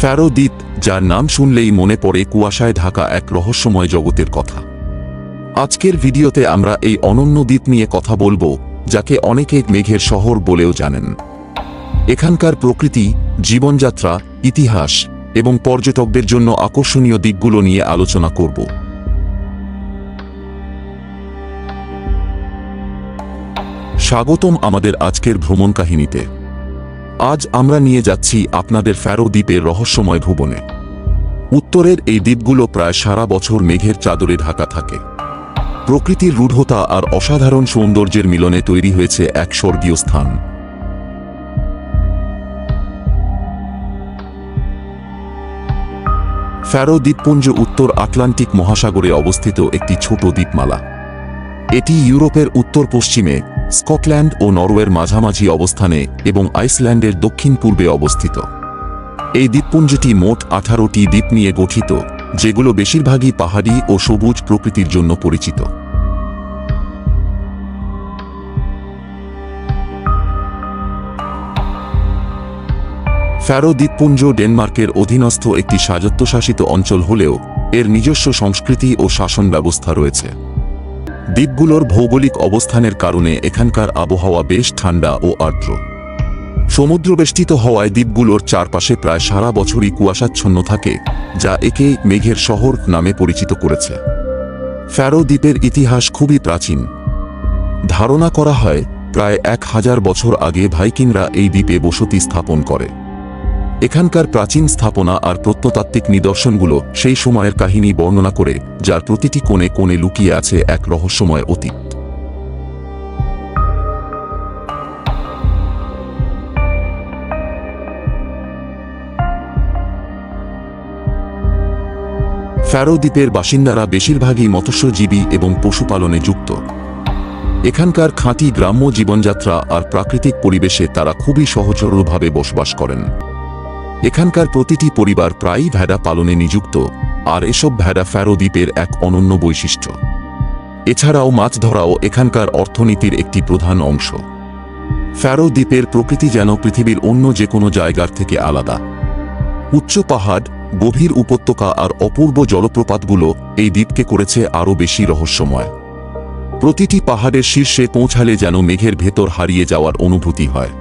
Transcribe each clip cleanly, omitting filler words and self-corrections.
Faroe দ্বীপ, যার নাম শুনলেই মনে পড়ে কুয়াশায় ঢাকা এক রহস্যময় জগতের কথা। আজকের ভিডিওতে আমরা এই অনন্য দ্বীপ নিয়ে কথা বলবো, যাকে অনেকে মেঘের শহর বলেও জানেন। এখানকার প্রকৃতি, জীবনযাত্রা, ইতিহাস এবং পর্যটকদের জন্য আকর্ষণীয় দিকগুলো নিয়ে আলোচনা করব। স্বাগতম আমাদের আজকের ভ্রমণ কাহিনীতে। আজ আমরা নিয়ে যাচ্ছি আপনাদের ফ্যারো দ্বীপের রহস্যময় ভুবনে। উত্তরের এই দ্বীপগুলো প্রায় সারা বছর মেঘের চাদরে ঢাকা থাকে। প্রকৃতির রূঢ়তা আর অসাধারণ সৌন্দর্যের মিলনে তৈরি হয়েছে এক স্বর্গীয় স্থান। ফ্যারো দ্বীপপুঞ্জ উত্তর আটলান্টিক মহাসাগরে অবস্থিত একটি ছোট দ্বীপমালা। এটি ইউরোপের উত্তর পশ্চিমে, স্কটল্যান্ড ও নরওয়ের মাঝামাঝি অবস্থানে এবং আইসল্যান্ডের দক্ষিণ পূর্বে অবস্থিত। এই দ্বীপপুঞ্জটি মোট 18টি দ্বীপ নিয়ে গঠিত, যেগুলো বেশিরভাগই পাহাড়ি ও সবুজ প্রকৃতির জন্য পরিচিত। ফ্যারো দ্বীপপুঞ্জ ডেনমার্কের অধীনস্থ একটি স্বায়ত্তশাসিত অঞ্চল হলেও এর নিজস্ব সংস্কৃতি ও শাসন ব্যবস্থা রয়েছে। দ্বীপগুলোর ভৌগোলিক অবস্থানের কারণে এখানকার আবহাওয়া বেশ ঠান্ডা ও আর্দ্র। সমুদ্রবেষ্টিত হওয়ায় দ্বীপগুলোর চারপাশে প্রায় সারা বছরই কুয়াশাচ্ছন্ন থাকে, যা একে মেঘের শহর নামে পরিচিত করেছে। ফ্যারো দ্বীপের ইতিহাস খুবই প্রাচীন। ধারণা করা হয় প্রায় 1000 বছর আগে ভাইকিংরা এই দ্বীপে বসতি স্থাপন করে। এখানকার প্রাচীন স্থাপনা আর প্রত্নতাত্ত্বিক নিদর্শনগুলো সেই সময়ের কাহিনী বর্ণনা করে, যার প্রতিটি কোণে কোণে লুকিয়ে আছে এক রহস্যময় অতীত। ফ্যারো দ্বীপের বাসিন্দারা বেশিরভাগই মৎস্যজীবী এবং পশুপালনে যুক্ত। এখানকার খাঁটি গ্রাম্য জীবনযাত্রা আর প্রাকৃতিক পরিবেশে তারা খুবই সহজভাবে বসবাস করেন। এখানকার প্রতিটি পরিবার প্রায়ই ভেড়া পালনে নিযুক্ত, আর এসব ভেড়া ফ্যারো দ্বীপের এক অনন্য বৈশিষ্ট্য। এছাড়াও মাছ ধরাও এখানকার অর্থনীতির একটি প্রধান অংশ। ফ্যারো দ্বীপের প্রকৃতি যেন পৃথিবীর অন্য যে কোনো জায়গার থেকে আলাদা। উচ্চ পাহাড়, গভীর উপত্যকা আর অপূর্ব জলপ্রপাতগুলো এই দ্বীপকে করেছে আরও বেশি রহস্যময়। প্রতিটি পাহাড়ের শীর্ষে পৌঁছালে যেন মেঘের ভেতর হারিয়ে যাওয়ার অনুভূতি হয়।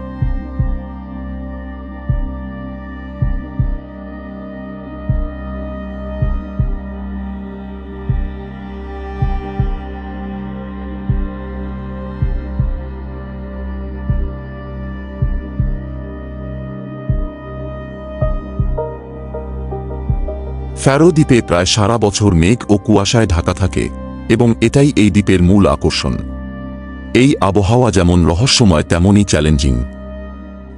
ফ্যারো দ্বীপে প্রায় সারা বছর মেঘ ও কুয়াশায় ঢাকা থাকে, এবং এটাই এই দ্বীপের মূল আকর্ষণ। এই আবহাওয়া যেমন রহস্যময় তেমনই চ্যালেঞ্জিং।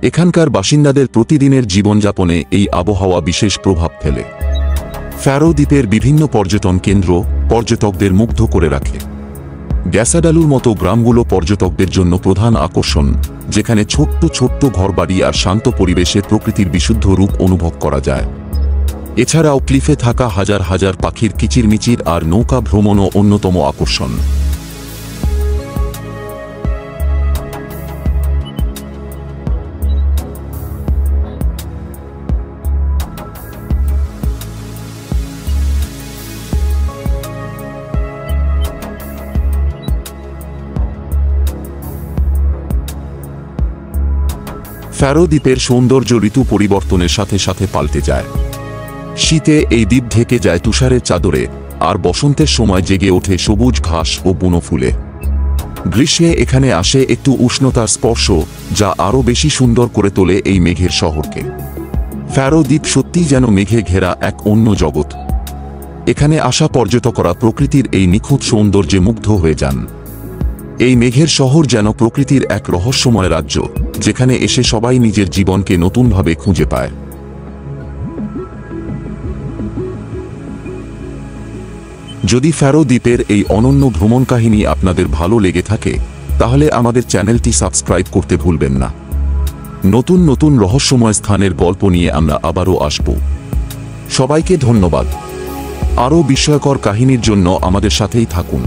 এখানকার বাসিন্দাদের প্রতিদিনের জীবনযাপনে এই আবহাওয়া বিশেষ প্রভাব ফেলে। ফ্যারো দ্বীপের বিভিন্ন পর্যটন কেন্দ্র পর্যটকদের মুগ্ধ করে রাখে। গ্যাসাডালুর মতো গ্রামগুলো পর্যটকদের জন্য প্রধান আকর্ষণ, যেখানে ছোট্ট ছোট্ট ঘরবাড়ি আর শান্ত পরিবেশে প্রকৃতির বিশুদ্ধ রূপ অনুভব করা যায়। এছাড়াও ক্লিফে থাকা হাজার হাজার পাখির কিচিরমিচির আর নৌকা ভ্রমণও অন্যতম আকর্ষণ। ফ্যারো দ্বীপের সৌন্দর্য ঋতু পরিবর্তনের সাথে সাথে পাল্টে যায়। শীতে এই দ্বীপ ঢেকে যায় তুষারের চাদরে, আর বসন্তের সময় জেগে ওঠে সবুজ ঘাস ও বুনো ফুলে। গ্রীষ্মে এখানে আসে একটু উষ্ণতার স্পর্শ, যা আরও বেশি সুন্দর করে তোলে এই মেঘের শহরকে। ফ্যারো দ্বীপ সত্যিই যেন মেঘে ঘেরা এক অন্য জগৎ। এখানে আসা পর্যটকরা প্রকৃতির এই নিখুঁত সৌন্দর্যে মুগ্ধ হয়ে যান। এই মেঘের শহর যেন প্রকৃতির এক রহস্যময় রাজ্য, যেখানে এসে সবাই নিজের জীবনকে নতুনভাবে খুঁজে পায়। যদি ফ্যারো দ্বীপের এই অনন্য ভ্রমণ কাহিনী আপনাদের ভালো লেগে থাকে, তাহলে আমাদের চ্যানেলটি সাবস্ক্রাইব করতে ভুলবেন না। নতুন নতুন রহস্যময় স্থানের গল্প নিয়ে আমরা আবারও আসব। সবাইকে ধন্যবাদ। আরও বিস্ময়কর কাহিনীর জন্য আমাদের সাথেই থাকুন।